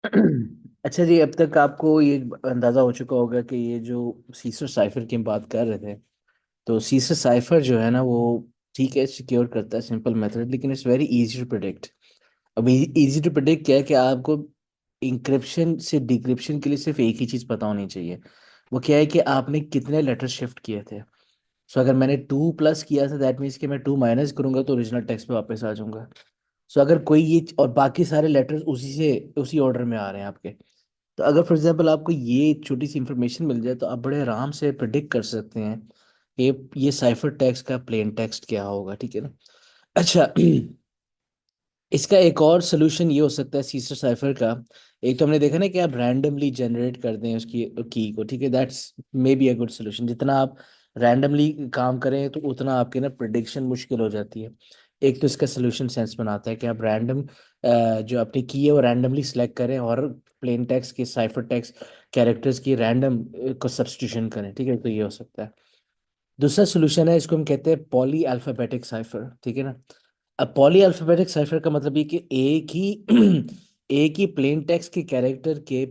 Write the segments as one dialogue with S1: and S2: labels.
S1: अच्छा जी, अब तक आपको ये अंदाज़ा हो चुका होगा कि ये जो सीसर साइफर की हम बात कर रहे थे, तो सीसर साइफर जो है ना वो ठीक है, सिक्योर करता है, सिंपल मेथड, लेकिन it's very easy to predict. अब इजी टू प्रिडिक्ट क्या है कि आपको इंक्रिप्शन से डिक्रिप्शन के लिए सिर्फ एक ही चीज़ पता होनी चाहिए। वो क्या है कि आपने कितने लेटर शिफ्ट किए थे। सो अगर मैंने 2+ किया था, दैट मीन्स कि मैं 2- करूंगा तो ओरिजिनल टेक्स्ट पे वापस आ जाऊंगा। सो अगर कोई ये और बाकी सारे लेटर्स उसी ऑर्डर में आ रहे हैं आपके, तो अगर फॉर एग्जांपल आपको ये छोटी सी इंफॉर्मेशन मिल जाए तो आप बड़े आराम से प्रिडिक्ट कर सकते हैं कि ये साइफर टेक्स्ट का प्लेन टेक्स्ट क्या होगा, ठीक है ना। अच्छा, इसका एक और सोल्यूशन ये हो सकता है सीसर साइफर का। एक तो हमने देखा ना कि आप रैंडमली जनरेट कर दें उसकी की को, ठीक है, that's may be a good solution. जितना आप रैंडमली काम करें तो उतना आपकी ना प्रिडिक्शन मुश्किल हो जाती है। एक तो इसका सोल्यूशन सेंस बनाता है कि आप रैंडम जो अपनी की है वो रैंडमली सिलेक्ट करें और प्लेन टेक्स्ट की साइफर टेक्स्ट कैरेक्टर्स की रैंडम को सब्स्टिट्यूशन करें, ठीक है, तो ये हो सकता है। दूसरा सोल्यूशन है, इसको हम कहते हैं पॉली अल्फाबेटिक साइफर, ठीक है ना। अब पॉली अल्फाबेटिक साइफर का मतलब ये कि एक ही एक ही प्लेन टेक्स्ट के कैरेक्टर के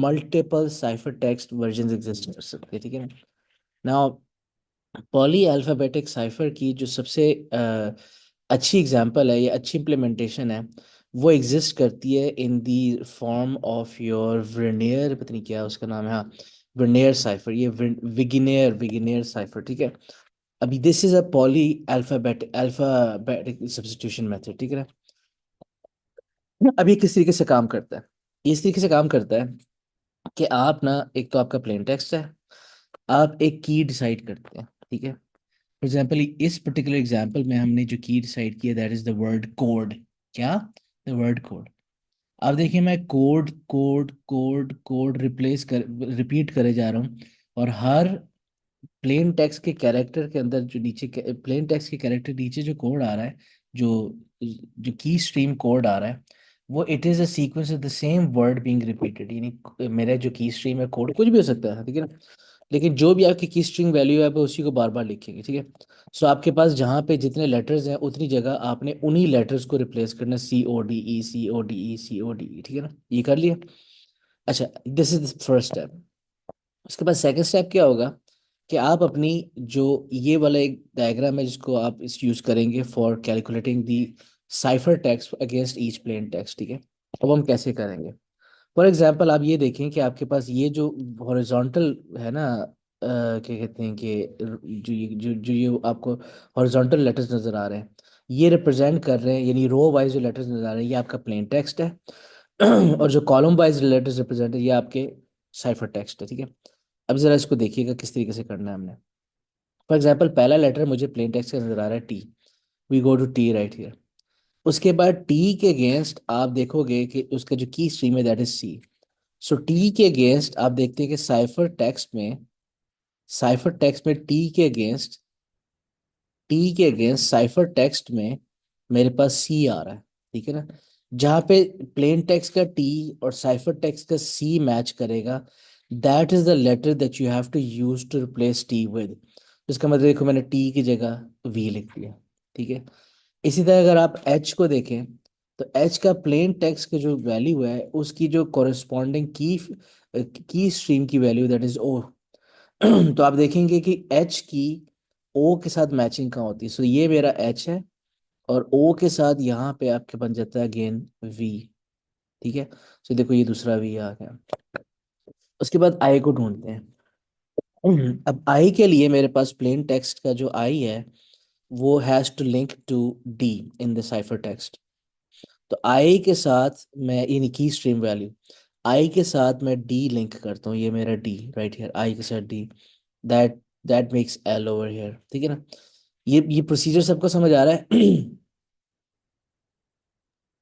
S1: multiple cipher text version exist कर सकते हैं, ठीक है ना। नाउ पॉली अल्फाबेटिक साइफर की जो सबसे अच्छी एग्जांपल है या अच्छी इम्प्लीमेंटेशन है, वो एग्जिस्ट करती है in the form of your vernier, पता नहीं क्या उसका नाम है, हाँ, वर्नियर साइफर, ये विगिनेयर विगिनेयर साइफर, ठीक है। अभी this is a poly alphabetic substitution method, ठीक है ना। अब ये किस तरीके से काम करता है? ये इस तरीके से काम करता है कि आप ना, एक तो आपका प्लेन टेक्स्ट है, आप एक की डिसाइड करते हैं, ठीक है। फॉर एग्जाम्पल इस पर्टिकुलर एग्जाम्पल में हमने जो की डिसाइड किया, that is the word code. क्या? The word code. अब देखिए, मैं code code code code repeat करे जा रहा हूँ, और हर प्लेन टेक्स्ट के कैरेक्टर के अंदर जो नीचे प्लेन टेक्स्ट के कैरेक्टर नीचे जो कोड आ रहा है, जो जो की स्ट्रीम कोड आ रहा है, वो it is a sequence of the same word being repeated. यानी मेरा जो की स्ट्रीम है, कोड कुछ भी हो सकता है, ठीक है ना, लेकिन जो भी आपकी की स्ट्रिंग वैल्यू है आप उसी को बार बार लिखेंगे, ठीक है। सो आपके पास जहाँ पे जितने लेटर्स हैं उतनी जगह आपने उन्हीं लेटर्स को रिप्लेस करना, CODE CODE CODE, ठीक है ना, ये कर लिया। अच्छा, this is the first step. उसके बाद सेकंड स्टेप क्या होगा कि आप अपनी जो ये वाला एक डायग्राम है जिसको आप इस यूज करेंगे for calculating the cipher text against each plain text, ठीक है। अब हम कैसे करेंगे? फॉर एग्जाम्पल आप ये देखें कि आपके पास ये जो हॉरिजॉन्टल है ना, क्या कहते हैं कि जो ये आपको हॉरिजॉन्टल लेटर्स नजर आ रहे हैं, ये रिप्रेजेंट कर रहे हैं, यानी रो वाइज जो लेटर्स नजर आ रहे हैं ये आपका प्लेन टेक्स्ट है। और जो कॉलम वाइज लेटर्स रिप्रेजेंट है ये आपके साइफर टेक्स्ट है, ठीक है। अब जरा इसको देखिएगा किस तरीके से करना है हमने। फॉर एग्जाम्पल पहला लेटर मुझे प्लेन टेक्स्ट का नजर आ रहा है, T. We go to T right here. उसके बाद टी के अगेंस्ट आप देखोगे कि उसका जो की स्ट्रीम है that is C. So T के अगेंस्ट आप देखते हैं कि साइफर टेक्स्ट में टी के अगेंस्ट साइफर टेक्स्ट में मेरे पास सी आ रहा है, ठीक है ना। जहाँ पे प्लेन टेक्स्ट का टी और साइफर टेक्स्ट का सी मैच करेगा, that is the letter that you have to use to replace T with. इसका मतलब देखो, मैंने टी की जगह वी लिख दिया, ठीक है। इसी तरह अगर आप एच को देखें, तो एच का प्लेन टेक्स्ट की जो वैल्यू है उसकी जो कोरिस्पॉन्डिंग की स्ट्रीम की वैल्यू दैट इज ओ। तो आप देखेंगे कि एच की ओ के साथ मैचिंग कहाँ होती है। सो ये मेरा एच है, और ओ के साथ यहाँ पे आपके बन जाता है अगेन वी, ठीक है। सो देखो ये दूसरा वी आ गया। उसके बाद आई को ढूंढते हैं। अब आई के लिए मेरे पास प्लेन टेक्स्ट का जो आई है वो has to link to D in the cipher text. तो आई के साथ मैं, यानी की स्ट्रीम वैल्यू आई के साथ मैं डी लिंक करता हूँ, ये मेरा डी राइट हियर, आई के साथ D, that that makes L over here, ठीक है ना। ये प्रोसीजर सबको समझ आ रहा है?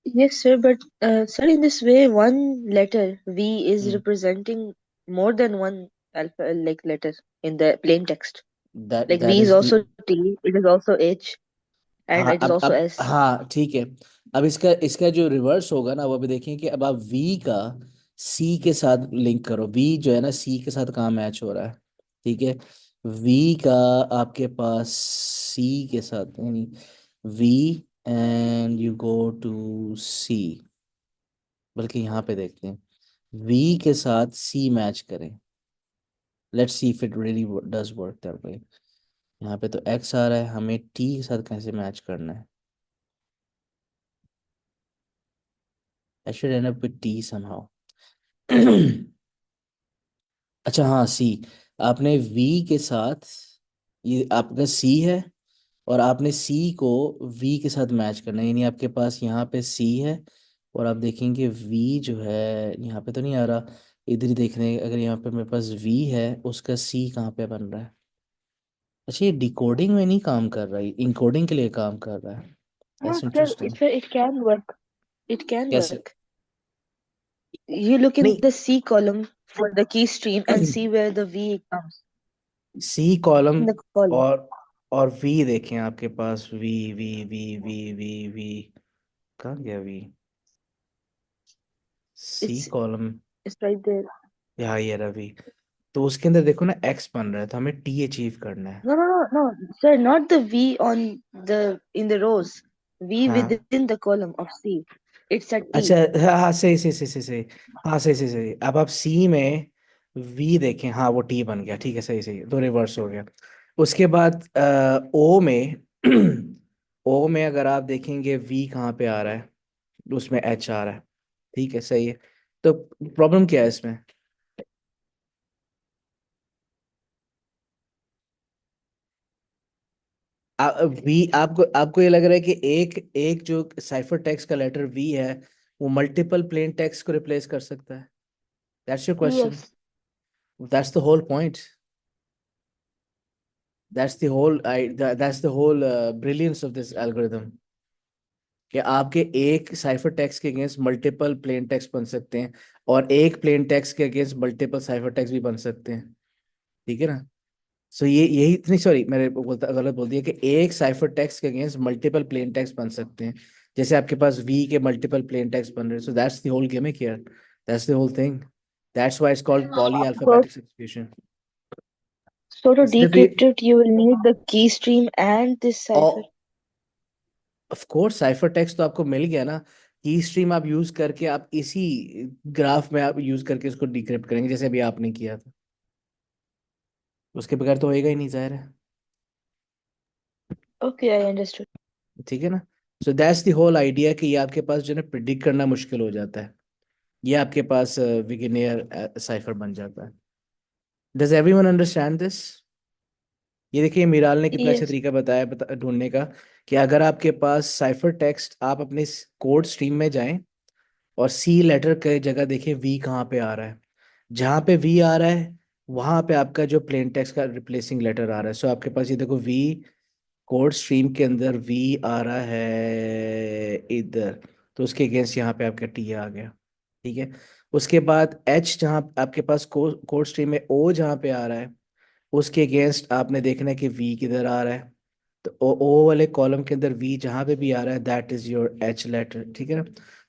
S2: Yes, sir, but sir, in this way, one letter V is representing more than one alpha like letter in the plain text.
S1: That
S2: Like
S1: that
S2: V is
S1: is the,
S2: also T, it is also H, and
S1: हाँ,
S2: it is also
S1: अब
S2: S.
S1: हाँ ठीक है। अब इसका इसका जो reverse होगा ना वो भी देखें कि अब आप वी का सी के साथ लिंक करो। वी जो है ना सी के साथ कहाँ मैच हो रहा है, ठीक है। वी का आपके पास सी के साथ, यानी V and U go to C, बल्कि यहाँ पे देखते हैं। वी के साथ सी मैच करें। Let's see if it really does work that way. यहाँ पे तो एक्स आ रहा है, हमें टी के साथ कैसे मैच करना है? I should and up with T somehow. अच्छा हाँ, सी। आपने वी के साथ, ये आपका सी है, और आपने सी को वी के साथ मैच करना है, यानी आपके पास यहाँ पे सी है, और आप देखेंगे वी जो है, यहाँ पे तो नहीं आ रहा, इधर ही देखने, अगर यहाँ पे मेरे पास वी है, उसका सी कहाँ पे बन रहा है? अच्छा, ये डिकोडिंग में नहीं काम कर रहा है, इंकोडिंग के लिए काम कर रहा है।
S2: No,
S1: that's
S2: sir,
S1: interesting.
S2: it can work. It can
S1: कैसे?
S2: work. You look in
S1: नहीं,
S2: the C column for the key stream and see where the V comes
S1: C column
S2: in the column.
S1: और V देखें आपके पास, V V V V V V कहाँ गया V? C
S2: It's
S1: column,
S2: it's right there.
S1: यहाँ ये रवि। तो उसके अंदर देखो ना, एक्स बन रहा है, तो हमें टी अचीव करना है।
S2: No, no, no, no, sir, not the V on the in the rows. V
S1: हाँ,
S2: within the column of C. It's a
S1: अच्छा,
S2: T.
S1: हाँ हाँ, सही सही सही सही सही। हाँ, सही सही सही। अब आप सी में वी देखें, हाँ वो टी बन गया, ठीक है, सही सही, तो रिवर्स हो गया। उसके बाद ओ में ओ में अगर आप देखेंगे वी कहाँ पे आ रहा है, उसमें एच आ रहा है, ठीक है, सही है। तो प्रॉब्लम क्या है इसमें? वी, आपको आपको ये लग रहा है कि एक एक जो साइफर टेक्स्ट का लेटर वी है, वो मल्टीपल प्लेन टेक्स्ट को रिप्लेस कर सकता है? That's your question?
S2: Yes.
S1: That's the whole point. That's the whole brilliance of this algorithm, कि आपके एक साइफर टेक्स्ट के अगेंस्ट मल्टीपल प्लेन टेक्स्ट बन सकते हैं, और एक प्लेन टेक्स्ट के अगेंस्ट मल्टीपल साइफर टेक्स्ट भी बन सकते हैं, ठीक है ना? सो ये यही नहीं, सॉरी, मैंने बोलता गलत बोल दिया, कि एक साइफर टेक्स्ट के अगेंस्ट मल्टीपल प्लेन टेक्स्ट बन सकते हैं, जैसे आपके पास वी के मल्टीपल प्लेन टेक्स्ट बन रहे हैं। So that's the whole gimmick here, that's the whole thing, that's why it's called poly
S2: So,
S1: alphabetic execution.
S2: so to
S1: सिर्फ ये,
S2: decrypt it, you will need the key stream and this cipher.
S1: Of course cipher text तो आपको मिल गया ना, की stream आप use करके, आप इसी ग्राफ में आप यूज करके उसको डिक्रिप्ट करेंगे, जैसे अभी आपने किया था। उसके बगैर तो होएगा ही नहीं, जाहिर है,
S2: Okay, I understood.
S1: ठीक है ना? So that's the whole idea, कि ये आपके पास जो है ना प्रिडिक्ट करना मुश्किल हो जाता है, ये आपके पास बिगिनियर साइफर बन जाता है। Does everyone understand this? ये देखिए, मीराल ने कितना अच्छा
S2: Yes.
S1: तरीका बताया ढूंढने का, कि अगर आपके पास साइफर टेक्स्ट, आप अपने कोड स्ट्रीम में जाएं, और सी लेटर के जगह देखिए वी कहाँ पे आ रहा है, जहाँ पे वी आ रहा है वहां पे आपका जो प्लेन टेक्स्ट का रिप्लेसिंग लेटर आ रहा है। सो आपके पास ये देखो, वी कोड स्ट्रीम के अंदर वी आ रहा है इधर, तो उसके अगेंस्ट यहाँ पे आपका टी आ गया, ठीक है। उसके बाद एच, जहाँ आपके पास कोड स्ट्रीम में ओ जहाँ पे आ रहा है, उसके अगेंस्ट आपने देखना है कि वी किधर आ रहा है। तो ओ वाले कॉलम के अंदर वी जहाँ पे भी आ रहा है, that is your H letter, ठीक है ना?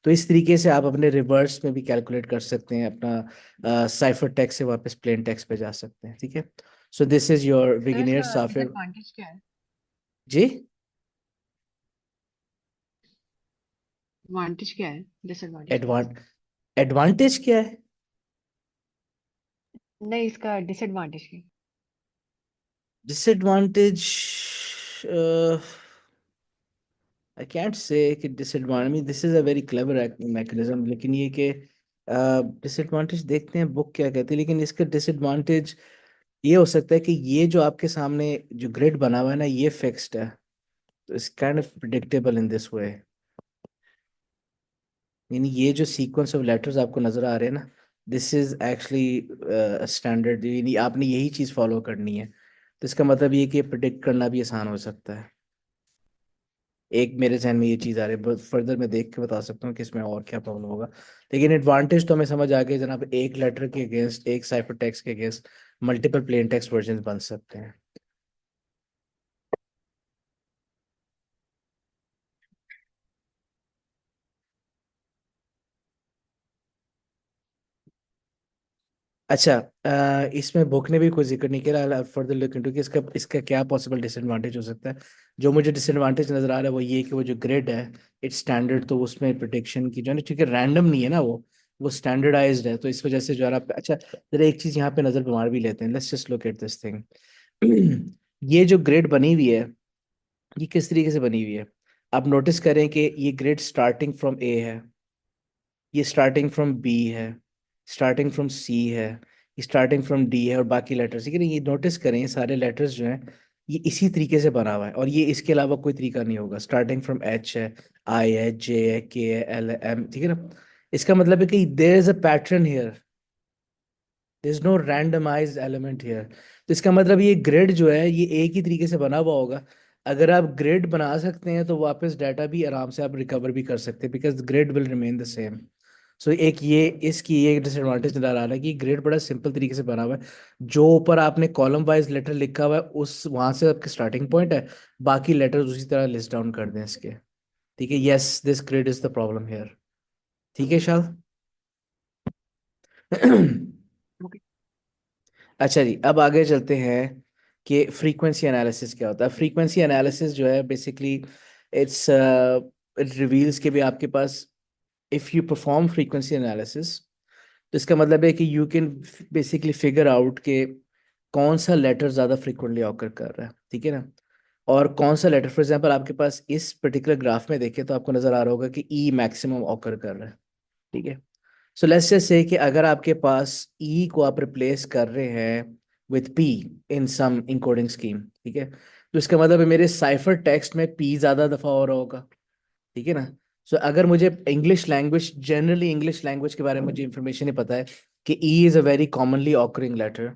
S1: तो इस तरीके से आप अपने रिवर्स में भी कैलकुलेट कर सकते हैं, अपना साइफर टेक्स्ट से वापस प्लेन टेक्स्ट पे जा सकते हैं, ठीक है। So this is your
S3: sir
S1: beginner
S3: इसका
S1: सॉफ्टवेयर।
S3: डिसएडवांटेज क्या है?
S1: जी?
S3: एडवांटेज क्या है? डिसएडवांटेज क्या है
S1: एडवांट
S3: इसका?
S1: एडवांटेज क्या है?
S3: नहीं, इसका डिसएडवांटेज क्या है?
S1: डिसएडवांटेज, आई कैंट से कि disadvantage, this is a very clever mechanism, लेकिन ये कि डिसएडवांटेज देखते हैं बुक क्या कहती है, लेकिन इसका डिसएडवांटेज ये हो सकता है कि ये जो आपके सामने जो ग्रिड बना हुआ है ना, ये फिक्स्ड है, तो it's kind of predictable in this way, यानी ये जो सीक्वेंस ऑफ लेटर्स आपको नजर आ रहे हैं ना, दिस इज एक्चुअली स्टैंडर्ड, यानी आपने यही चीज फॉलो करनी है। तो इसका मतलब ये कि प्रिडिक्ट करना भी आसान हो सकता है। एक मेरे जहन में ये चीज आ रही है, फर्दर मैं देख के बता सकता हूँ कि इसमें और क्या प्रॉब्लम होगा, लेकिन एडवांटेज तो हमें समझ आ गया जनाब, एक लेटर के अगेंस्ट, एक साइफर टेक्स्ट के against multiple plain text version बन सकते हैं। अच्छा, इसमें बुक ने भी कोई जिक्र नहीं किया फर्दर लुक इनटू कि इसका इसका क्या पॉसिबल डिसएडवांटेज हो सकता है। जो मुझे डिसएडवांटेज नजर आ रहा है वो ये कि वो जो ग्रिड है, इट्स स्टैंडर्ड, तो उसमें प्रिडिक्शन की जो है ना, क्योंकि रैंडम नहीं है ना वो, वो स्टैंडर्डाइज्ड है, तो इस वजह से जो है ना। अच्छा, जरा एक चीज यहाँ पे नजर मार भी लेते हैं, let's just look at this thing. ये जो ग्रिड बनी हुई है, ये किस तरीके से बनी हुई है? आप नोटिस करें कि ये ग्रिड स्टार्टिंग फ्रॉम ए है, ये स्टार्टिंग फ्रॉम बी है, स्टार्टिंग फ्रॉम सी है, ये स्टार्टिंग फ्रॉम डी है, और बाकी लेटर्स, ठीक है ना? ये नोटिस करें, ये सारे लेटर्स जो हैं ये इसी तरीके से बना हुआ है, और ये इसके अलावा कोई तरीका नहीं होगा। स्टार्टिंग फ्रॉम एच है, आई है, जे है, के है, एल है, एम, ठीक है ना? इसका मतलब है कि there is a pattern here, there is no randomized element here. तो इसका मतलब ये ग्रिड जो है ये एक ही तरीके से बना हुआ होगा। अगर आप ग्रिड बना सकते हैं तो वापस डाटा भी आराम से आप रिकवर भी कर सकते हैं, because grid will remain the same. So एक ये इसकी ये डिसएडवांटेज नजर आ रहा है कि ग्रिड बड़ा सिंपल तरीके से बना हुआ है। जो ऊपर आपने कॉलम वाइज लेटर लिखा हुआ है उस वहां से आपके स्टार्टिंग पॉइंट है, बाकी लेटर्स उसी तरह लिस्ट डाउन कर दें इसके। ठीक है, yes this grid is the problem here. ठीक है शाल।
S3: Okay.
S1: अच्छा जी, अब आगे चलते हैं कि फ्रीक्वेंसी एनालिसिस क्या होता है। फ्रीक्वेंसी एनालिसिस जो है बेसिकली इट्स इट रिवील्स के भी आपके पास, if you perform frequency analysis, तो इसका मतलब है कि you can basically figure out के कौन सा लेटर ज़्यादा फ्रीक्वेंटली ऑकर कर रहा है, ठीक है ना? और कौन सा लेटर, फॉर एग्जांपल आपके पास इस पर्टिकुलर ग्राफ में देखें तो आपको नज़र आ रहा होगा कि ई मैक्सिमम ऑकर कर रहा है, ठीक है? सो लेट्स जस्ट से कि अगर आपके पास ई को आप रिप्लेस कर रहे हैं with P in some encoding scheme, ठीक है? तो इसका मतलब है मेरे साइफर टेक्स्ट में पी ज़्यादा दफ़ा हो रहा होगा, ठीक है ना? सो अगर मुझे English language, generally English language के बारे में मुझे इंफॉर्मेशन ही पता है कि E is a very commonly occurring letter,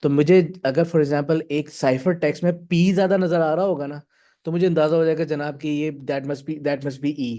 S1: तो मुझे अगर फॉर एग्जांपल एक साइफर टेक्स्ट में पी ज़्यादा नज़र आ रहा होगा ना, तो मुझे अंदाज़ा हो जाएगा जनाब कि ये दैट मस्ट बी ई,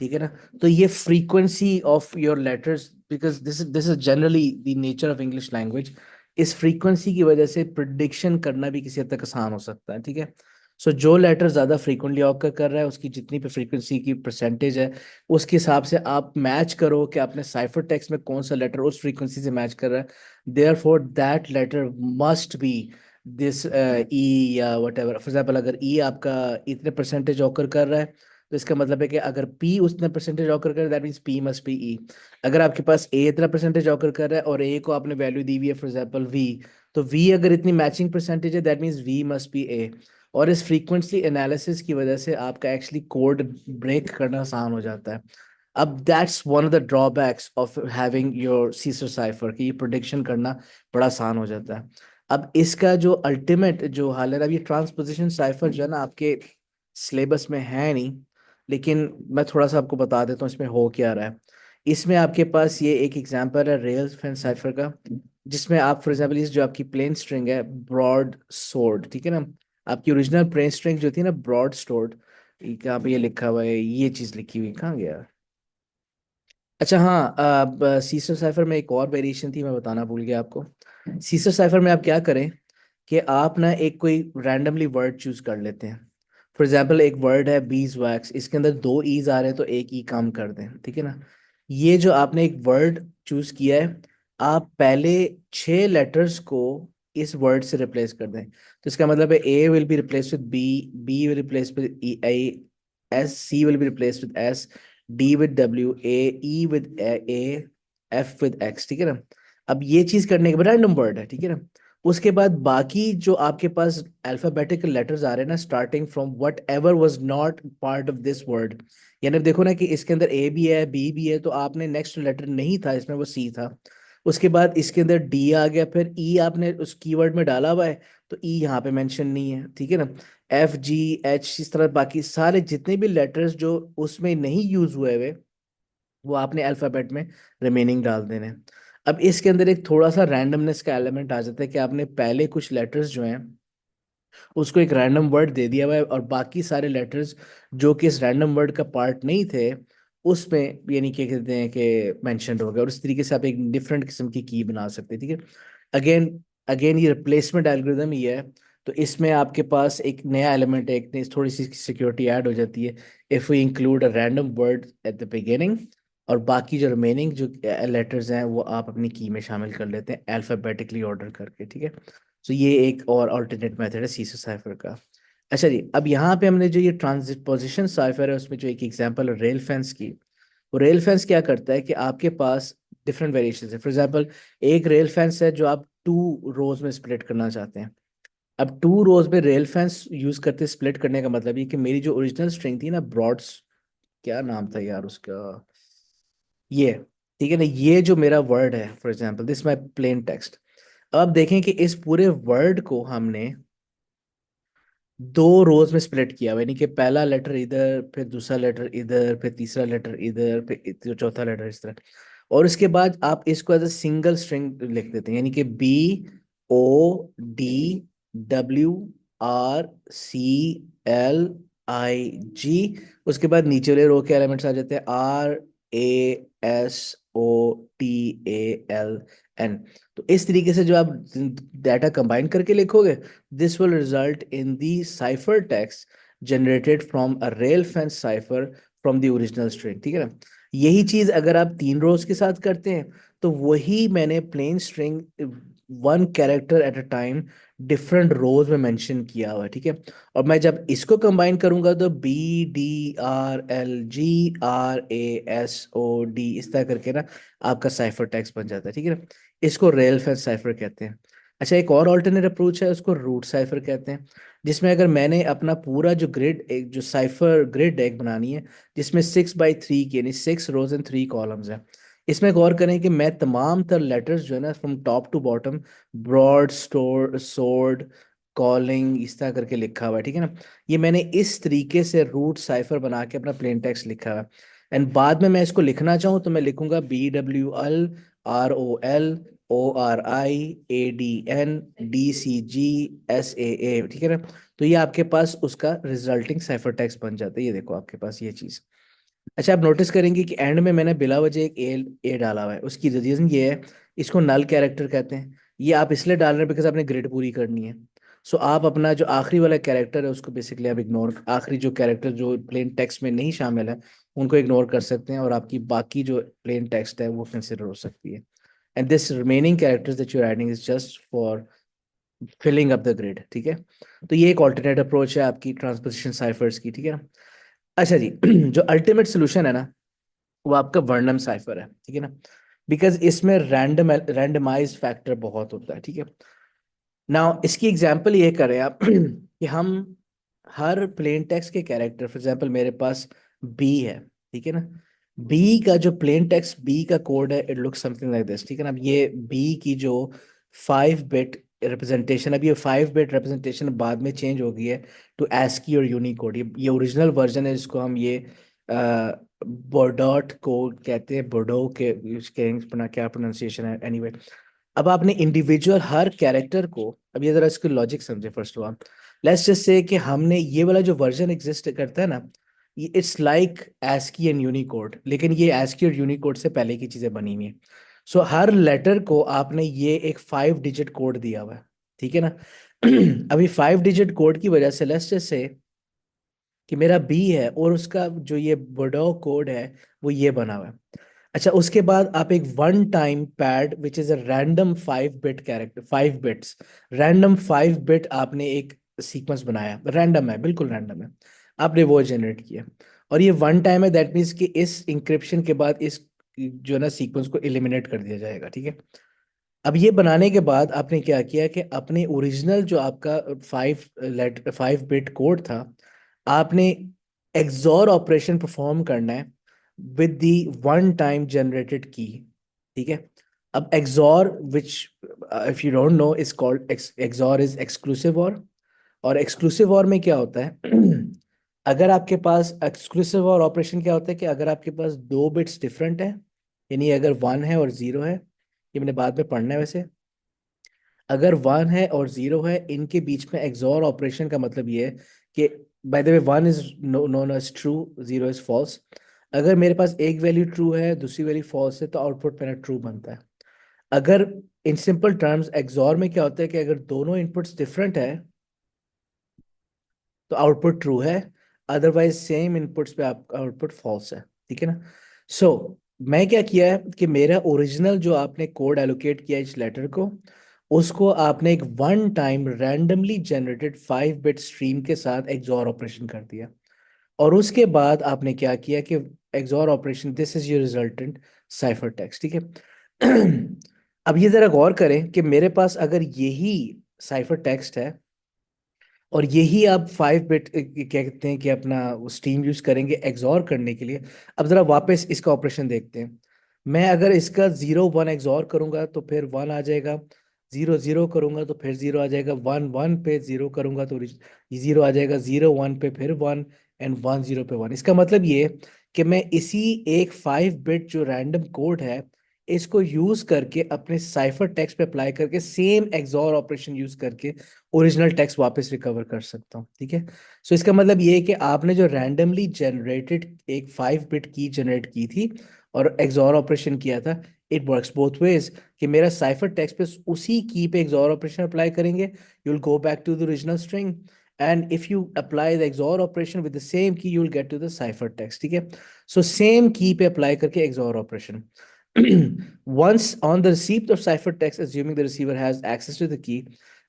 S1: ठीक है ना? तो ये frequency of your letters, because this is generally the nature of English language, इस फ्रीक्वेंसी की वजह से प्रिडिक्शन करना भी किसी हद तक आसान हो सकता है, ठीक है? सो जो लेटर ज़्यादा फ्रीक्वेंटली ऑकर कर रहा है उसकी जितनी भी फ्रीक्वेंसी की परसेंटेज है, उसके हिसाब से आप मैच करो कि आपने साइफर टेक्स्ट में कौन सा लेटर उस फ्रीक्वेंसी से मैच कर रहा है। There for that letter must be this E या वट एवर। फॉर एग्जाम्पल अगर ई आपका इतने परसेंटेज ऑकर कर रहा है, तो इसका मतलब है कि अगर P उतना परसेंटेज ऑकर करे that means P must be E। अगर आपके पास A इतना परसेंटेज ऑकर कर रहा है और A को आपने वैल्यू दी हुई है फॉर एग्जांपल V, तो V अगर इतनी मैचिंग परसेंटेज है that means V must be A। और इस फ्रीक्वेंसी एनालिसिस की वजह से आपका एक्चुअली कोड ब्रेक करना आसान हो जाता है। अब that's one of the drawbacks of having your Caesar cipher, कि ये प्रोडिक्शन करना बड़ा आसान हो जाता है। अब इसका जो अल्टीमेट जो हाल है, अब ये ट्रांसपोजिशन साइफर जो है ना आपके सिलेबस में है नहीं, लेकिन मैं थोड़ा सा आपको बता देता हूँ इसमें हो क्या रहा है। इसमें आपके पास ये एक एग्जांपल है रेल फेंस साइफर का, जिसमें आप फॉर एग्जांपल इस जो आपकी प्लेन स्ट्रिंग है ब्रॉड सोर्ड, ठीक है ना? आपकी ओरिजिनल प्लेन स्ट्रिंग जो थी ना ब्रॉड सोर्ड, कहाँ पे ये लिखा हुआ है, ये चीज़ लिखी हुई कहाँ गया? अच्छा हाँ, अब सीसर साइफर में एक और वेरिएशन थी, मैं बताना भूल गया आपको। सीसर साइफर में आप क्या करें कि आप ना एक कोई रैंडमली वर्ड चूज कर लेते हैं। फॉर एग्जांपल एक वर्ड है बीज वैक्स, इसके अंदर दो ईज आ रहे हैं तो एक ई काम कर दें, ठीक है ना? ये जो आपने एक वर्ड चूज किया है, आप पहले 6 लेटर्स को इस वर्ड से रिप्लेस कर दें। तो इसका मतलब है A will be replace with B, B will replace with E, I, S, C will be replace with S, D with W, A E with A, F with X, ठीक है ना? अब ये चीज करने के बाद रैंडम वर्ड है, ठीक है ना? उसके बाद बाकी जो आपके पास अल्फाबेटिकल लेटर्स आ रहे हैं ना starting from what ever was not part of this word, यानी अब देखो ना कि इसके अंदर ए भी है बी भी है, तो आपने नेक्स्ट लेटर नहीं था इसमें, वो सी था। उसके बाद इसके अंदर डी आ गया, फिर ई आपने उस कीवर्ड में डाला हुआ है, तो ई यहाँ पे मेंशन नहीं है, ठीक है ना? एफ जी एच इस तरह बाकी सारे जितने भी लेटर्स जो उसमें नहीं यूज हुए हुए, वो आपने अल्फाबेट में रिमेनिंग डाल देने हैं। अब इसके अंदर एक थोड़ा सा रैंडमनेस का एलिमेंट आ जाता है कि आपने पहले कुछ लेटर्स जो हैं उसको एक रैंडम वर्ड दे दिया हुआ है, और बाकी सारे लेटर्स जो कि इस रैंडम वर्ड का पार्ट नहीं थे उसमें यानी क्या कहते हैं कि मेंशन हो गया, और इस तरीके से आप एक डिफरेंट किस्म की की बना सकते हैं, ठीक है? अगेन अगेन ये रिप्लेसमेंट एल्गोरिदम ही है, तो इसमें आपके पास एक नया एलिमेंट है, एक नई थोड़ी सी सिक्योरिटी ऐड हो जाती है। If we include a random word at the beginning, और बाकी जो रिमेनिंग जो लेटर्स हैं वो आप अपनी की में शामिल कर लेते हैं अल्फाबेटिकली ऑर्डर करके, ठीक है? तो ये एक और अल्टरनेट मेथड है सीसर साइफर का। अच्छा जी, अब यहाँ पे हमने जो ये ट्रांजिट पोजिशन साइफर है उसमें जो एक एग्जांपल है रेल फेंस की, वो रेल फेंस क्या करता है कि आपके पास डिफरेंट वेरिएशन है। फॉर एग्जांपल, एक रेल फेंस है जो आप 2 रोज में स्प्लिट करना चाहते हैं। अब 2 रोज में रेल फेंस यूज करते स्प्लिट करने का मतलब ये कि मेरी जो ओरिजिनल स्ट्रिंग थी ना, ब्रॉड्स, क्या नाम था यार उसका, ये, ठीक है ना, ये जो मेरा वर्ड है, for example this my plain text. अब आप देखें कि इस पूरे वर्ड को हमने 2 रोज में स्प्लिट किया हुआ है, यानी कि पहला लेटर इधर, फिर दूसरा लेटर इधर, फिर तीसरा लेटर इधर, फिर चौथा लेटर इस तरह। और उसके बाद आप इसको एज अ सिंगल स्ट्रिंग लिख देते हैं, यानी कि BODWRCLIG। उसके बाद नीचे वाले रो के एलिमेंट्स आ जाते हैं RASOTALN। तो इस तरीके से जो आप डाटा कंबाइन करके लिखोगे, this will result in the cipher text generated from a rail fence cipher from the original string। ठीक है ना। यही चीज अगर आप 3 रोज के साथ करते हैं तो वही मैंने plain string 1 character at a time different rows में मेंशन किया हुआ है। ठीक है। और मैं जब इसको कंबाइन करूंगा तो BDRLGRASOD इस तरह करके ना आपका साइफर टेक्स्ट बन जाता है। ठीक है ना। इसको रेल फेंस साइफर कहते हैं। अच्छा, एक और ऑल्टरनेट अप्रोच है, उसको रूट साइफर कहते हैं, जिसमें अगर मैंने अपना पूरा जो ग्रिड, एक जो साइफर ग्रिड एक बनानी है जिसमें 6 by 3 की, यानी 6 rows and 3 columns है। इसमें गौर करें कि मैं तमाम तर लेटर्स जो है ना, from top to bottom, broad, store, sword, calling, इस तरह करके लिखा हुआ है। ठीक है ना। ये मैंने इस तरीके से रूट साइफर बना के अपना प्लेन टेक्स्ट लिखा हुआ है। एंड बाद में मैं इसको लिखना चाहूँ तो मैं लिखूंगा BWLROLADNDCGSAA। ठीक है ना। तो ये आपके पास उसका रिजल्टिंग साइफर टेक्स्ट बन जाता है। ये देखो आपके पास ये चीज। अच्छा, आप नोटिस करेंगे कि एंड में मैंने बिला वजह एक ए डाला हुआ है। उसकी रीजन ये है, इसको नल कैरेक्टर कहते हैं। ये आप इसलिए डाल रहे हैं बिकॉज आपने ग्रिड पूरी करनी है। सो आप अपना जो आखिरी वाला कैरेक्टर है उसको बेसिकली आप इग्नोर, आखिरी जो कैरेक्टर जो प्लेन टेक्स्ट में नहीं शामिल है उनको इग्नोर कर सकते हैं, और आपकी बाकी जो प्लेन टेक्स्ट है वो कंसिडर हो सकती है। And this remaining characters that you are adding is just for filling up the grid. ठीक है। तो ये एक ऑल्टरनेट अप्रोच है आपकी ट्रांसपोजिशन साइफर्स की। ठीक है ना। अच्छा जी, जो अल्टीमेट सोल्यूशन है ना, वो आपका वर्णम साइफर है। ठीक है ना। बिकॉज इसमें रैंडमाइज फैक्टर बहुत होता है। ठीक है। नाउ इसकी एग्जांपल ये करें आप कि हम हर प्लेन टेक्स्ट के कैरेक्टर, फॉर एग्जांपल मेरे पास बी है। ठीक है ना। बी का जो प्लेन टेक्स्ट बी का कोड है, it looks something like this. ठीक है ना। अब ये बी की जो 5 बिट रिप्रेजेंटेशन, अब ये 5 बिट रिप्रेजेंटेशन बाद में चेंज हो गई है टू ASCII और यूनिकोड। ये ओरिजिनल वर्जन है जिसको हम ये बोडोट कोड कहते हैं, बोडो के उसके क्या प्रोनाउंसिएशन है, एनीवे। अब आपने इंडिविजुअल हर कैरेक्टर को, अब ये जरा इसकी लॉजिक समझे। First of all let's just say कि हमने ये वाला जो वर्जन एग्जिस्ट करता है ना, ये it's like ASCII and Unicode, लेकिन ये ASCII और यूनिकोड से पहले की चीजें बनी हुई हैं। सो हर लेटर को आपने ये एक 5 डिजिट कोड दिया हुआ है। ठीक है ना। अभी 5 डिजिट कोड की वजह से लेट्स जस्ट से कि मेरा बी है और उसका जो ये बोडो कोड है वो ये बना हुआ है। अच्छा, उसके बाद आप एक one time pad which is a random 5 bit character, 5 bits, random 5 bit आपने एक सीक्वेंस बनाया, रैंडम है, बिल्कुल रैंडम है, आपने वो जनरेट किया। और ये वन टाइम है, दैट मीन्स कि इस इंक्रिप्शन के बाद इस जो है ना सीक्वेंस को एलिमिनेट कर दिया जाएगा। ठीक है। अब ये बनाने के बाद आपने क्या किया कि अपने ओरिजिनल जो आपका 5 बिट कोड था, आपने एक्सॉर ऑपरेशन परफॉर्म करना है with the one time generated की। ठीक है। अब XOR which if you don't know is called XOR is exclusive और एक्सक्लूसिव और में क्या होता है अगर आपके पास एक्सक्लूसिव और ऑपरेशन क्या होता है कि अगर आपके पास 2 बिट्स डिफरेंट है, यानी अगर 1 है और 0 है, ये मैंने बाद में पढ़ना है वैसे, अगर 1 है और 0 है, इनके बीच में एक्सॉर ऑपरेशन का मतलब ये है कि by the way 1 is known as true, 0 is false. अगर मेरे पास एक वैल्यू ट्रू है दूसरी वैल्यू फॉल्स है तो आउटपुट मेरा ट्रू बनता है। अगर इन सिंपल टर्म्स एक्सॉर में क्या होता है कि अगर दोनों इनपुट्स डिफरेंट है तो आउटपुट ट्रू है, अदरवाइज सेम इनपुट्स पे आपका आउटपुट फॉल्स है। ठीक है ना। सो मैं क्या किया है कि मेरा ओरिजिनल जो आपने कोड एलोकेट किया इस लेटर को, उसको आपने एक one time randomly generated 5 bit stream के साथ एक्सॉर ऑपरेशन कर दिया। और उसके बाद आपने क्या किया कि XOR operation, this is your resultant cipher text, ठीक है। अब ये जरा गौर करें कि मेरे पास अगर यही साइफर टेक्स्ट है और यही आप 5 बिट कहते हैं कि अपना स्ट्रीम यूज करेंगे एक्सॉर करने के लिए। अब जरा वापस इसका ऑपरेशन देखते हैं। मैं अगर इसका 0 1 एक्सॉर करूंगा तो फिर 1 आ जाएगा, 0 0 करूंगा तो फिर 0 आ जाएगा, 1 1 पे 0 करूंगा तो 0 आ जाएगा, 0 1 पे फिर 1 एंड 1 0 पे 1। इसका मतलब ये कि मैं इसी एक 5 बिट जो रैंडम कोड है इसको यूज करके अपने साइफर टेक्स्ट पे अप्लाई करके सेम एक्सॉर ऑपरेशन यूज करके ओरिजिनल टेक्स्ट वापस रिकवर कर सकता हूँ, ठीक है। सो इसका मतलब ये है कि आपने जो रैंडमली जनरेटेड एक 5 बिट की जनरेट की थी और एक्सॉर ऑपरेशन किया था, इट वर्क्स बोथ वेज। कि मेरा साइफर टेक्स्ट पे उसी की पे एक्सॉर ऑपरेशन अप्लाई करेंगे, you will go back to the original string, and if you apply the XOR operation with the same key you will get to the cipher text, ठीक है। So same key पे apply करके XOR operation. Once on the receipt of ciphertext, assuming the receiver has access to the key,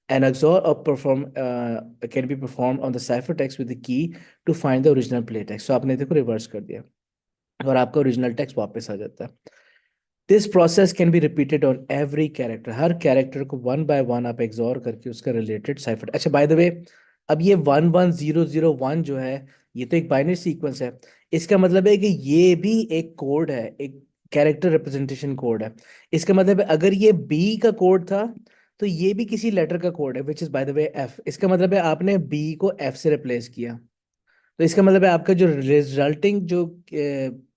S1: an XOR can be performed on the ciphertext with the key to find the original platext. So आपने देखो reverse कर दिया और आपका original text वापस आ जाता है। This process can be repeated on every character, her character को 1 बाय 1 आप एक्सॉर करके उसका रिलेटेड साइफर। अच्छा बाय द वे, अब ये 1 1 0 0 1 जो है ये तो एक बाइनरी सीक्वेंस है। इसका मतलब है कि ये भी एक कोड है, एक कैरेक्टर रिप्रेजेंटेशन कोड है। इसका मतलब है अगर ये बी का कोड था तो ये भी किसी लेटर का कोड है, which is by the way F. इसका मतलब है आपने बी को एफ से रिप्लेस किया, तो इसका मतलब है आपका जो रिजल्टिंग जो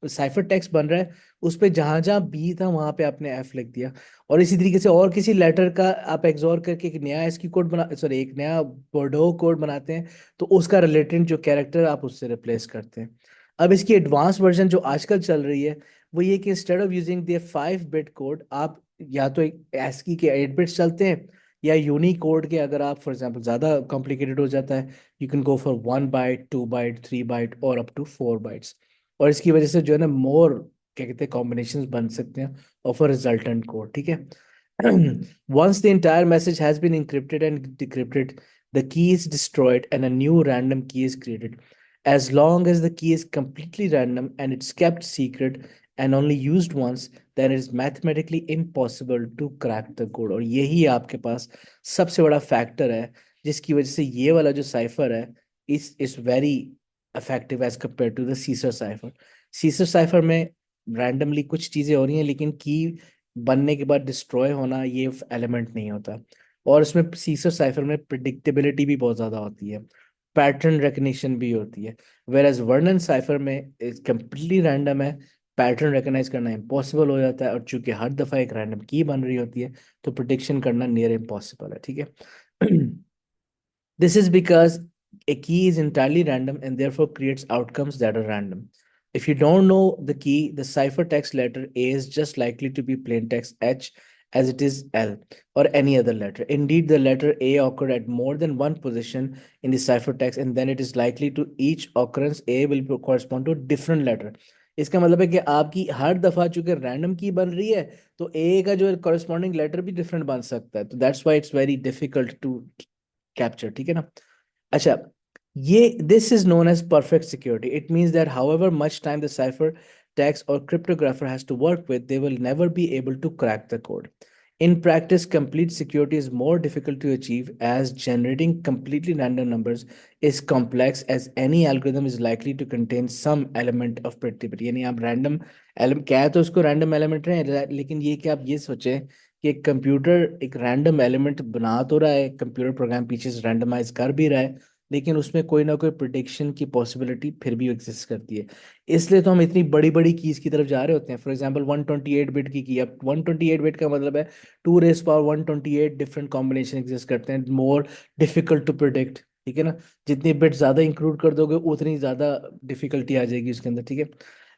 S1: साइफर टेक्स्ट बन रहा है उस पे जहां जहां बी था वहां पे आपने एफ लिख दिया। और इसी तरीके से और किसी लेटर का आप एक्सॉर करके एक नया इसकी कोड बना, सॉरी एक नया बोर्डो कोड बनाते हैं, तो उसका रिलेटेड जो कैरेक्टर आप उससे रिप्लेस करते हैं। अब इसकी एडवांस वर्जन जो आजकल चल रही है वो ये कि instead of using the 5 bit code, आप या तो एक ASCII के 8 बिट्स चलते हैं, या यूनिकोड के अगर आप फॉर एग्जांपल ज़्यादा कॉम्प्लिकेटेड हो जाता है, you can go for 1 byte 2 byte 3 byte और अप टू 4 बाइट्स। और इसकी वजह से जो है ना मोर क्या कहते हैं कॉम्बिनेशंस बन सकते हैं ऑफ अ रिजल्टेंट कोड, ठीक है। Once the entire message has been encrypted and decrypted, the key is destroyed and a new random key is created. As long as the key is completely random and it's kept secret and only used once, then it is mathematically impossible to crack the code. और यही आपके पास सबसे बड़ा factor है जिसकी वजह से ये वाला जो साइफर है इस very effective as compared to the Caesar cipher. Caesar cipher में रैंडमली कुछ चीजें हो रही हैं लेकिन की बनने के बाद डिस्ट्रॉय होना ये एलिमेंट नहीं होता। और इसमें सीसर साइफर में प्रिडिक्टेबिलिटी भी बहुत ज्यादा होती है, पैटर्न रिकग्निशन भी होती है। वेर एज वर्णन साइफर में कंप्लीटली रैंडम है, पैटर्न रिकग्नाइज करना इम्पॉसिबल हो जाता है, और चूंकि हर दफा एक रैंडम की बन रही होती है तो प्रिडिक्शन करना नियर इम्पॉसिबल है, ठीक है। This is because a key is entirely random and therefore creates outcomes that are random. If you don't know the key, the ciphertext letter A is just likely to be plain text H as it is L or any other letter. Indeed, the letter A occurred at more than one position in the ciphertext, and then it is likely to each occurrence A will correspond to a different letter. इसका मतलब है कि आपकी हर दफा चूंकि random की बन रही है तो ए का जो कॉरेस्पॉन्डिंग लेटर भी डिफरेंट बन सकता है, तो that's why it's very difficult to capture, ठीक है ना। अच्छा, ये this is known as perfect security. It means that however much time the cipher text or cryptographer has to work with, they will never be able to crack the code. In practice, complete security is more difficult to achieve as generating completely random numbers is complex, as any algorithm is likely to contain some element of predictability. यानी आप random element क्या है तो उसको random element रहे, लेकिन ये कि आप ये सोचें कि एक कंप्यूटर एक रैंडम एलिमेंट बना तो रहा है, कंप्यूटर प्रोग्राम पीछे से रैंडमाइज कर भी रहा है, लेकिन उसमें कोई ना कोई प्रिडिक्शन की पॉसिबिलिटी फिर भी एग्जिस्ट करती है। इसलिए तो हम इतनी बड़ी बड़ी कीज की तरफ जा रहे होते हैं। फॉर एग्जांपल 128 बिट की अब 128 बिट का मतलब है 2 raise power 128 different combination exist करते हैं, मोर डिफिकल्ट टू प्रिडिक्ट, ठीक है ना। जितनी बिट ज्यादा इंक्लूड कर दोगे उतनी ज्यादा डिफिकल्टी आ जाएगी उसके अंदर, ठीक है।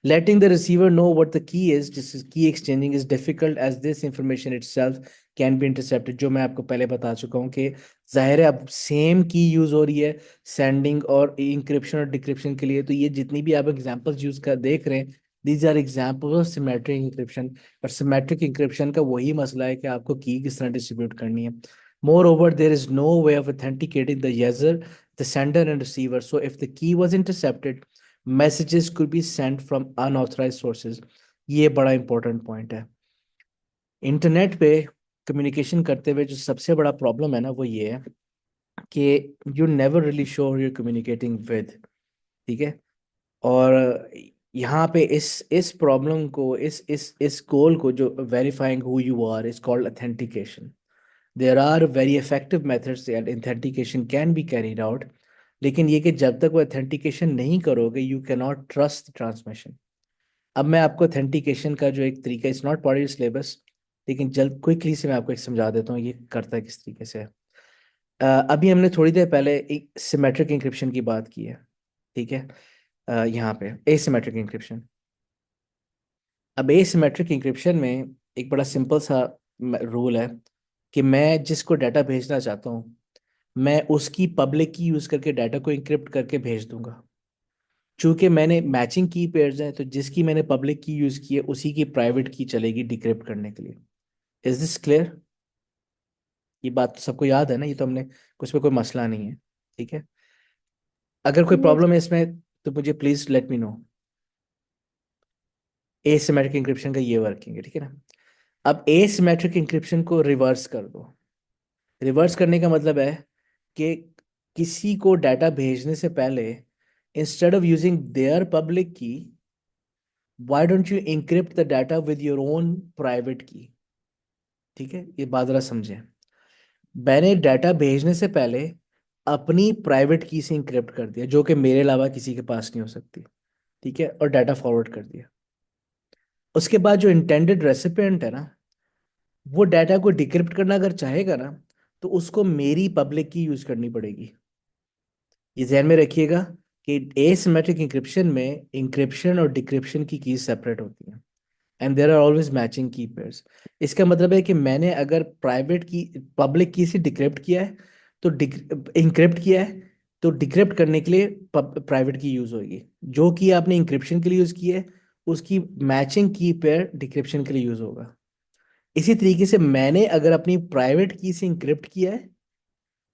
S1: Letting the receiver know what the key is, this is key exchanging, is difficult as this information itself can be intercepted. जो मैं आपको पहले बता चुका हूँ कि जाहिर है अब सेम की यूज हो रही है सेंडिंग और इंक्रिप्शन और डिक्रिप्शन के लिए, तो ये जितनी भी आप एग्जांपल्स यूज कर देख रहे हैं these are examples of symmetric encryption. पर सिमेट्रिक इंक्रिप्शन का वही मसला है कि आपको की किस तरह डिस्ट्रीब्यूट करनी है। Moreover, there is no way of authenticating the user, the sender and receiver. So if the key was intercepted, messages could be sent from unauthorised sources. ये बड़ा इंपॉर्टेंट पॉइंट है। इंटरनेट पे कम्युनिकेशन करते हुए जो सबसे बड़ा प्रॉब्लम है ना, वो ये है कि you never really sure you're communicating with. ठीक है। और यहाँ पे इस प्रॉब्लम को, इस गोल को, जो verifying who you are, is called authentication. There are very effective methods that authentication can be carried out. लेकिन ये कि जब तक वो ऑथेंटिकेशन नहीं करोगे, you can not trust transmission. अब मैं आपको ऑथेंटिकेशन का जो एक तरीका, it's not part of syllabus, लेकिन जल्द क्विकली से मैं आपको एक समझा देता हूँ ये करता है किस तरीके से है। अभी हमने थोड़ी देर पहले एक सिमेट्रिक इंक्रिप्शन की बात की है। ठीक है। यहाँ पे एसिमेट्रिक इंक्रिप्शन। अब एसिमेट्रिक इंक्रिप्शन में एक बड़ा सिंपल सा रूल है कि मैं जिसको डाटा भेजना चाहता हूँ, मैं उसकी पब्लिक की यूज़ करके डाटा को इंक्रिप्ट करके भेज दूंगा। चूंकि मैंने मैचिंग की पेयर्स हैं, तो जिसकी मैंने पब्लिक की यूज़ की है उसी की प्राइवेट की चलेगी डिक्रिप्ट करने के लिए। Is this clear? ये बात तो सबको याद है ना, ये तो हमने, कुछ में कोई मसला नहीं है। ठीक है। अगर कोई
S2: Yes.
S1: प्रॉब्लम है इसमें तो मुझे please let me know. Asymmetric encryption का ये वर्किंग है, ठीक है ना। अब एसिमेट्रिक इंक्रिप्शन को रिवर्स कर दो। रिवर्स करने का मतलब है कि किसी को डाटा भेजने से पहले, instead of using their public key, why don't you encrypt the data with your own private key. ठीक है, ये बात जरा समझें। मैंने डाटा भेजने से पहले अपनी प्राइवेट की से इंक्रिप्ट कर दिया, जो कि मेरे अलावा किसी के पास नहीं हो सकती। ठीक है, और डाटा फॉरवर्ड कर दिया। उसके बाद जो इंटेंडेड रेसिपिएंट है ना, वो डाटा को डिक्रिप्ट करना अगर चाहेगा ना, तो उसको मेरी पब्लिक की यूज करनी पड़ेगी। ये ध्यान में रखिएगा कि एसिमेट्रिक इंक्रिप्शन में इंक्रिप्शन और डिक्रिप्शन की कीज सेपरेट होती हैं, and there are always matching key pairs. इसका मतलब है कि मैंने अगर प्राइवेट की पब्लिक की से डिक्रिप्ट किया है, तो इंक्रिप्ट किया है, तो डिक्रिप्ट करने के लिए प्राइवेट की यूज होगी। जो कि आपने इंक्रिप्शन के लिए यूज की है, उसकी मैचिंग की पेयर डिक्रिप्शन के लिए यूज होगा। इसी तरीके से मैंने अगर अपनी प्राइवेट की से इंक्रिप्ट किया है,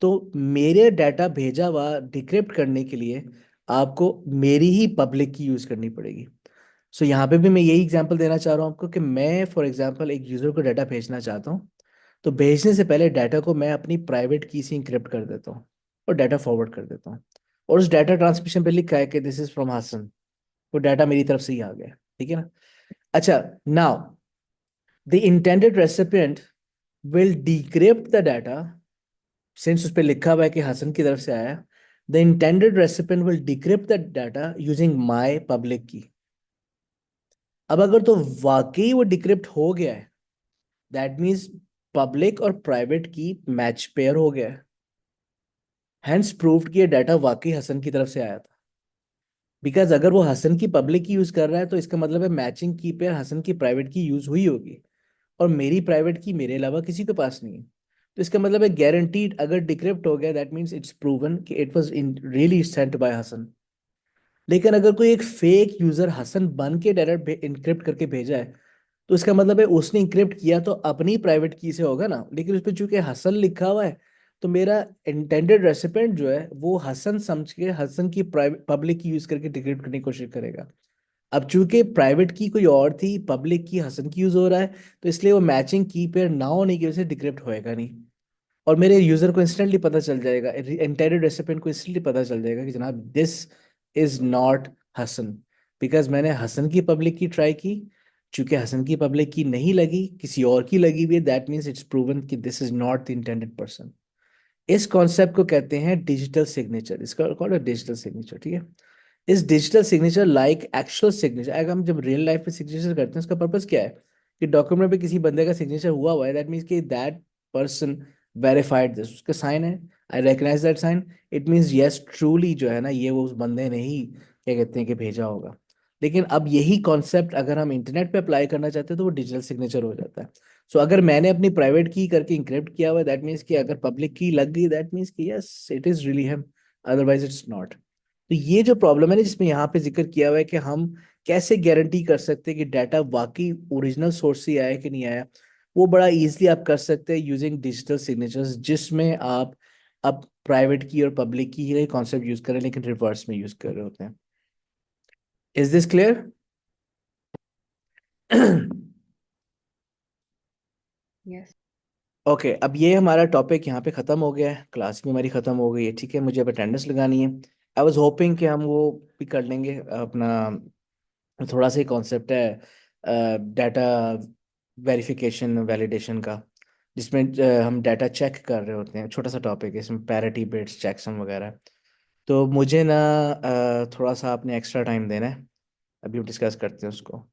S1: तो मेरे डाटा भेजा हुआ डिक्रिप्ट करने के लिए आपको मेरी ही पब्लिक की यूज करनी पड़ेगी। सो यहाँ पे भी मैं यही एग्जांपल देना चाह रहा हूँ आपको कि मैं फॉर एग्जांपल एक यूजर को डाटा भेजना चाहता हूँ, तो भेजने से पहले डाटा को मैं अपनी प्राइवेट की से इंक्रिप्ट कर देता हूँ और डाटा फॉरवर्ड कर देता हूँ। और उस डाटा ट्रांसमिशन पे लिखा है कि दिस इज फ्रॉम हसन। वो डाटा मेरी तरफ से ही आ गया। ठीक है ना। अच्छा, now the intended recipient will decrypt the data, since उस पर लिखा हुआ है कि हसन की तरफ से आया। The intended recipient will decrypt the data using my public की। अब अगर तो वाकई वो डिक्रिप्ट हो गया है, दैट मीन्स पब्लिक और प्राइवेट की मैच पेयर हो गया है। हैंस प्रूव्ड कि ये डाटा वाकई हसन की तरफ से आया था। बिकॉज अगर वो हसन की पब्लिक की यूज कर रहा है, तो इसका मतलब है मैचिंग की पेयर हसन की प्राइवेट की यूज हुई होगी, और मेरी प्राइवेट की मेरे अलावा किसी के पास नहीं है। तो इसका मतलब है गारंटीड अगर डिक्रिप्ट हो गया, दैट मीन्स इट्स प्रूवन कि it was in really sent by Hasan. लेकिन अगर कोई एक फेक यूजर हसन बन के डायरेक्ट इनक्रिप्ट करके भेजा है, तो इसका मतलब है उसने इंक्रिप्ट किया तो अपनी प्राइवेट की से होगा ना, लेकिन उस पर चूंकि हसन लिखा हुआ है, तो मेरा इंटेंडेड रेसिपिएंट जो है वो हसन समझ के हसन की प्राइवेट पब्लिक की यूज करके डिक्रिप्ट करने की कोशिश करेगा। अब चूंकि प्राइवेट की कोई और थी, पब्लिक की हसन की यूज हो रहा है, तो इसलिए वो मैचिंग की पेयर ना होने की वजह से डिक्रिप्ट होएगा नहीं। और मेरे यूजर को इंस्टेंटली पता चल जाएगा, इंटेंडेड रेसिपिएंट को इंस्टेंटली पता चल जाएगा कि जनाब this is not Hasan. Because मैंने हसन की पब्लिक की ट्राई की, चूंकि हसन की पब्लिक की नहीं लगी, किसी और की लगी हुई है, दैट मीन्स इट्स प्रूवन कि this is not the intended person. इस कॉन्सेप्ट को कहते हैं डिजिटल सिग्नेचर। इसका कॉल्ड है डिजिटल सिग्नेचर। ठीक है। इस digital signature like actual signature, अगर हम जब रियल लाइफ में सिग्नेचर करते हैं, उसका पर्पस क्या है कि डॉक्यूमेंट पे किसी बंदे का सिग्नेचर हुआ हुआ है, दैट मीन्स कि दैट पर्सन वेरीफाइड दिस, उसका साइन है, I recognise that sign, it means yes truly जो है ना, ये वो उस बंदे ने ही क्या कहते हैं कि भेजा होगा। लेकिन अब यही कॉन्सेप्ट अगर हम इंटरनेट पे अप्लाई करना चाहते हैं, तो वो डिजिटल सिग्नेचर हो जाता है। सो अगर मैंने अपनी प्राइवेट की करके इंक्रिप्ट किया हुआ है, दैट मीन्स कि अगर पब्लिक की लग गई, दैट मीन्स कि yes it is really him, otherwise it's not. तो ये जो प्रॉब्लम है ना, जिसमें यहाँ पे जिक्र किया हुआ है कि हम कैसे गारंटी कर सकते हैं कि डाटा वाकई ओरिजिनल सोर्स से आया कि नहीं आया, वो बड़ा इजीली आप कर सकते हैं यूजिंग डिजिटल सिग्नेचर्स, जिसमें आप अब प्राइवेट की और पब्लिक की ही कॉन्सेप्ट यूज कर रहे हैं, लेकिन रिवर्स में यूज कर रहे होते हैं। Is this clear?
S3: Yes.
S1: Okay, अब ये हमारा टॉपिक यहाँ पे ख़त्म हो गया है, क्लास भी हमारी ख़त्म हो गई है, ठीक है। मुझे अब अटेंडेंस लगानी है। आई वाज होपिंग कि हम वो भी कर लेंगे अपना, थोड़ा सा ही कॉन्सेप्ट है डाटा वेरिफिकेशन वैलिडेशन का, जिसमें हम डाटा चेक कर रहे होते हैं। छोटा सा टॉपिक है, इसमें पैरिटी बिट्स चेकसम वगैरह। तो मुझे ना थोड़ा सा आपने एक्स्ट्रा टाइम देना है, अभी हम डिस्कस करते हैं उसको।